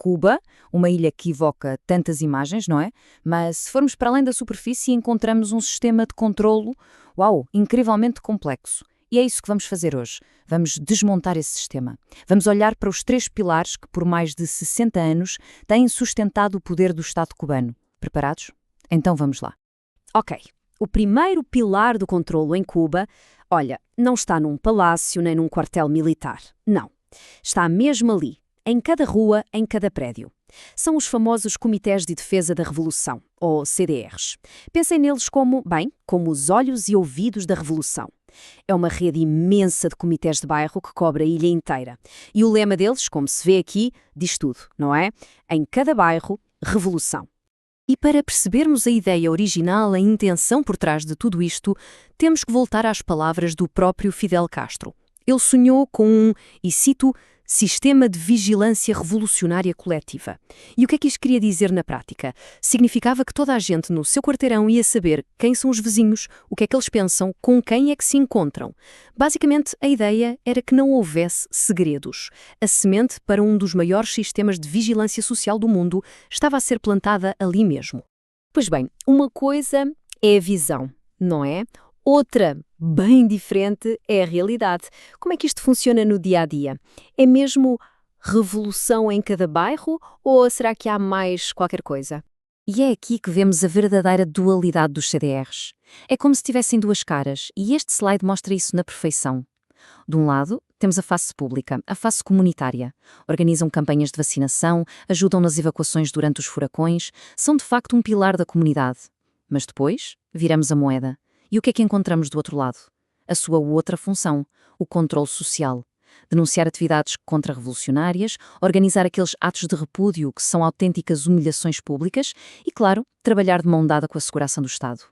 Cuba, uma ilha que evoca tantas imagens, não é? Mas se formos para além da superfície, encontramos um sistema de controlo, uau, incrivelmente complexo. E é isso que vamos fazer hoje. Vamos desmontar esse sistema. Vamos olhar para os 3 pilares que, por mais de 60 anos, têm sustentado o poder do Estado cubano. Preparados? Então vamos lá. Ok, o primeiro pilar do controlo em Cuba, olha, não está num palácio nem num quartel militar. Não. Está mesmo ali, em cada rua, em cada prédio. São os famosos Comitês de Defesa da Revolução, ou CDRs. Pensem neles como os olhos e ouvidos da Revolução. É uma rede imensa de comitês de bairro que cobre a ilha inteira. E o lema deles, como se vê aqui, diz tudo, não é? Em cada bairro, revolução. E para percebermos a ideia original, a intenção por trás de tudo isto, temos que voltar às palavras do próprio Fidel Castro. Ele sonhou com e cito, sistema de vigilância revolucionária coletiva. E o que é que isto queria dizer na prática? Significava que toda a gente no seu quarteirão ia saber quem são os vizinhos, o que é que eles pensam, com quem é que se encontram. Basicamente, a ideia era que não houvesse segredos. A semente para um dos maiores sistemas de vigilância social do mundo estava a ser plantada ali mesmo. Pois bem, uma coisa é a visão, não é? Outra, bem diferente, é a realidade. Como é que isto funciona no dia a dia? É mesmo revolução em cada bairro ou será que há mais qualquer coisa? E é aqui que vemos a verdadeira dualidade dos CDRs. É como se tivessem 2 caras, e este slide mostra isso na perfeição. De um lado, temos a face pública, a face comunitária. Organizam campanhas de vacinação, ajudam nas evacuações durante os furacões, são de facto um pilar da comunidade. Mas depois, viramos a moeda. E o que é que encontramos do outro lado? A sua outra função, o controle social. Denunciar atividades contra-revolucionárias, organizar aqueles atos de repúdio que são autênticas humilhações públicas e, claro, trabalhar de mão dada com a segurança do Estado.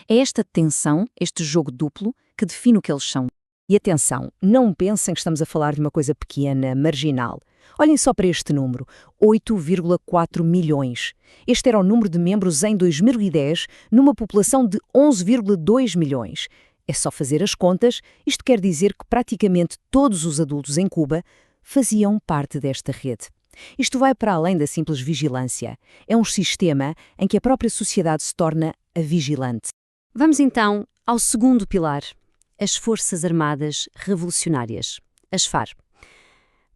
É esta tensão, este jogo duplo, que define o que eles são. E atenção, não pensem que estamos a falar de uma coisa pequena, marginal. Olhem só para este número, 8,4 milhões. Este era o número de membros em 2010, numa população de 11,2 milhões. É só fazer as contas, isto quer dizer que praticamente todos os adultos em Cuba faziam parte desta rede. Isto vai para além da simples vigilância. É um sistema em que a própria sociedade se torna a vigilante. Vamos então ao segundo pilar. As Forças Armadas Revolucionárias, as FARC.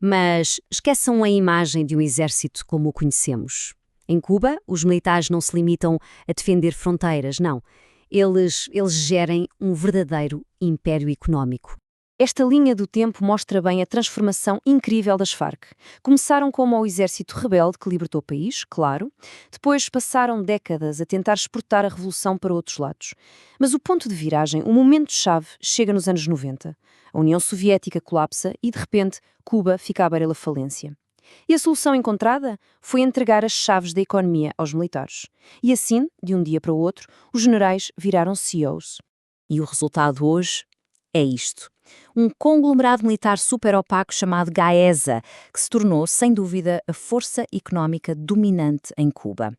Mas esqueçam a imagem de um exército como o conhecemos. Em Cuba, os militares não se limitam a defender fronteiras, não. Eles gerem um verdadeiro império económico. Esta linha do tempo mostra bem a transformação incrível das FARC. Começaram como o exército rebelde que libertou o país, claro. Depois passaram décadas a tentar exportar a revolução para outros lados. Mas o ponto de viragem, o momento-chave, chega nos anos 90. A União Soviética colapsa e, de repente, Cuba fica à beira da falência. E a solução encontrada foi entregar as chaves da economia aos militares. E assim, de um dia para o outro, os generais viraram CEOs. E o resultado hoje é isto. Um conglomerado militar super opaco chamado GAESA, que se tornou, sem dúvida, a força económica dominante em Cuba.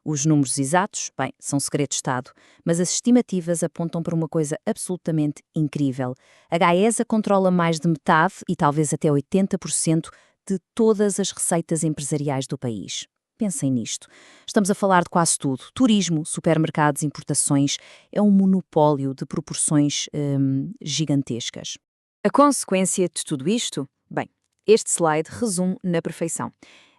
Os números exatos, são segredo de Estado, mas as estimativas apontam para uma coisa absolutamente incrível. A GAESA controla mais de metade, e talvez até 80%, de todas as receitas empresariais do país. Pensem nisto. Estamos a falar de quase tudo. Turismo, supermercados, importações. É um monopólio de proporções gigantescas. A consequência de tudo isto? Este slide resume na perfeição.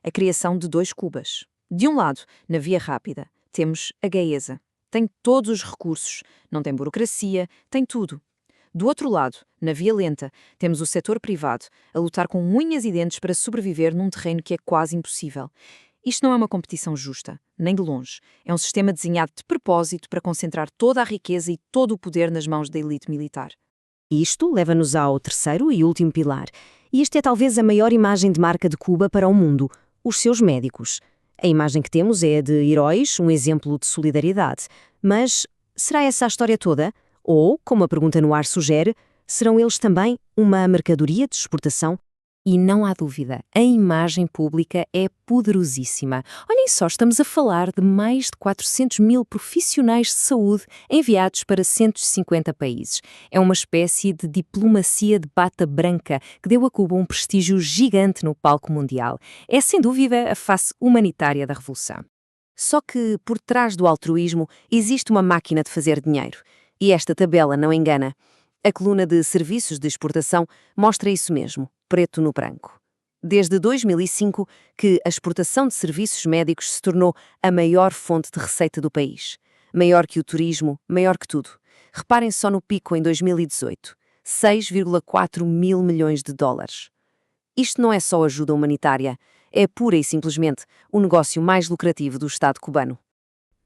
A criação de 2 Cubas. De um lado, na via rápida, temos a GAESA. Tem todos os recursos, não tem burocracia, tem tudo. Do outro lado, na via lenta, temos o setor privado, a lutar com unhas e dentes para sobreviver num terreno que é quase impossível. Isto não é uma competição justa, nem de longe. É um sistema desenhado de propósito para concentrar toda a riqueza e todo o poder nas mãos da elite militar. Isto leva-nos ao terceiro e último pilar. E esta é talvez a maior imagem de marca de Cuba para o mundo, os seus médicos. A imagem que temos é a de heróis, um exemplo de solidariedade. Mas será essa a história toda? Ou, como a pergunta no ar sugere, serão eles também uma mercadoria de exportação? E não há dúvida, a imagem pública é poderosíssima. Olhem só, estamos a falar de mais de 400 mil profissionais de saúde enviados para 150 países. É uma espécie de diplomacia de bata branca que deu a Cuba um prestígio gigante no palco mundial. É sem dúvida a face humanitária da revolução. Só que, por trás do altruísmo, existe uma máquina de fazer dinheiro. E esta tabela não engana. A coluna de serviços de exportação mostra isso mesmo, preto no branco. Desde 2005 que a exportação de serviços médicos se tornou a maior fonte de receita do país. Maior que o turismo, maior que tudo. Reparem só no pico em 2018, 6,4 mil milhões de dólares. Isto não é só ajuda humanitária, é pura e simplesmente o negócio mais lucrativo do Estado cubano.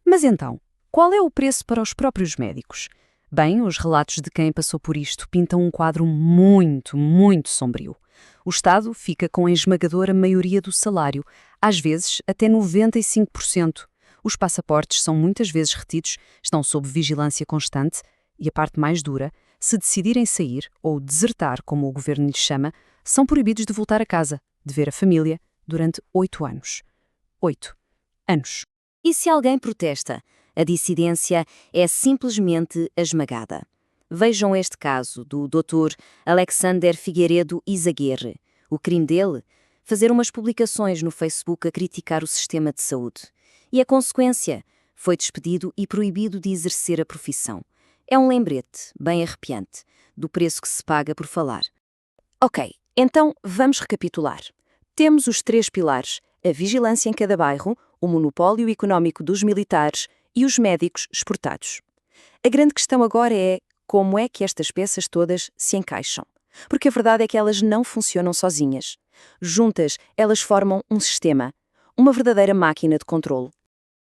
Mas então, qual é o preço para os próprios médicos? Bem, os relatos de quem passou por isto pintam um quadro muito, muito sombrio. O Estado fica com a esmagadora maioria do salário, às vezes até 95%. Os passaportes são muitas vezes retidos, estão sob vigilância constante e a parte mais dura, se decidirem sair ou desertar, como o governo lhes chama, são proibidos de voltar a casa, de ver a família, durante 8 anos. 8 anos. E se alguém protesta? A dissidência é simplesmente esmagada. Vejam este caso do Dr. Alexander Figueiredo Izaguirre. O crime dele? Fazer umas publicações no Facebook a criticar o sistema de saúde. E a consequência? Foi despedido e proibido de exercer a profissão. É um lembrete, bem arrepiante, do preço que se paga por falar. Ok, então vamos recapitular. Temos os 3 pilares, a vigilância em cada bairro, o monopólio económico dos militares e os médicos exportados. A grande questão agora é como é que estas peças todas se encaixam. Porque a verdade é que elas não funcionam sozinhas. Juntas, elas formam um sistema, uma verdadeira máquina de controlo.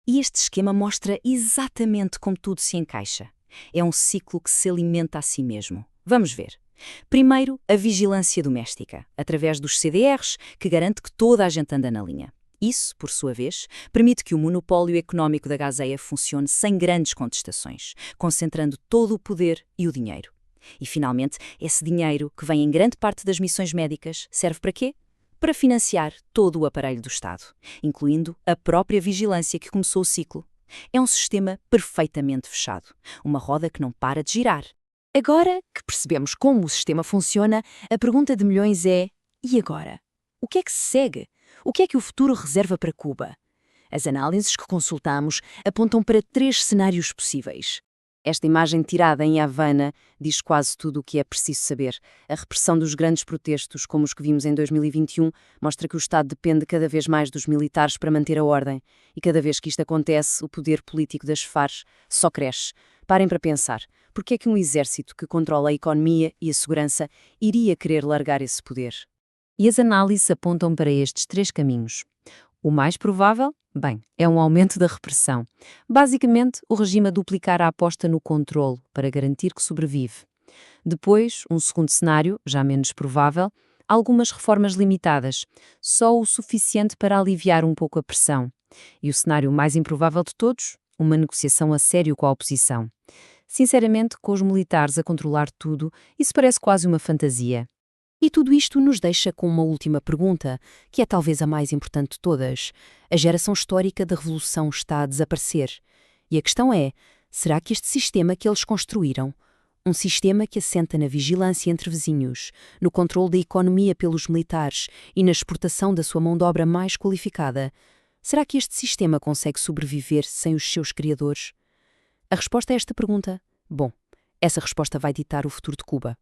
E este esquema mostra exatamente como tudo se encaixa. É um ciclo que se alimenta a si mesmo. Vamos ver. Primeiro, a vigilância doméstica, através dos CDRs, que garante que toda a gente anda na linha. Isso, por sua vez, permite que o monopólio económico da Gazeia funcione sem grandes contestações, concentrando todo o poder e o dinheiro. E, finalmente, esse dinheiro, que vem em grande parte das missões médicas, serve para quê? Para financiar todo o aparelho do Estado, incluindo a própria vigilância que começou o ciclo. É um sistema perfeitamente fechado, uma roda que não para de girar. Agora que percebemos como o sistema funciona, a pergunta de milhões é: e agora? O que é que se segue? O que é que o futuro reserva para Cuba? As análises que consultamos apontam para 3 cenários possíveis. Esta imagem tirada em Havana diz quase tudo o que é preciso saber. A repressão dos grandes protestos, como os que vimos em 2021, mostra que o Estado depende cada vez mais dos militares para manter a ordem. E cada vez que isto acontece, o poder político das FARC só cresce. Parem para pensar. Por que é que um exército que controla a economia e a segurança iria querer largar esse poder? E as análises apontam para estes 3 caminhos. O mais provável, bem, é um aumento da repressão. Basicamente, o regime a duplicar a aposta no controle para garantir que sobrevive. Depois, um segundo cenário, já menos provável, algumas reformas limitadas, só o suficiente para aliviar um pouco a pressão. E o cenário mais improvável de todos, uma negociação a sério com a oposição. Sinceramente, com os militares a controlar tudo, isso parece quase uma fantasia. E tudo isto nos deixa com uma última pergunta, que é talvez a mais importante de todas. A geração histórica da Revolução está a desaparecer. E a questão é, será que este sistema que eles construíram, um sistema que assenta na vigilância entre vizinhos, no controle da economia pelos militares e na exportação da sua mão de obra mais qualificada, será que este sistema consegue sobreviver sem os seus criadores? A resposta a esta pergunta? Bom, essa resposta vai ditar o futuro de Cuba.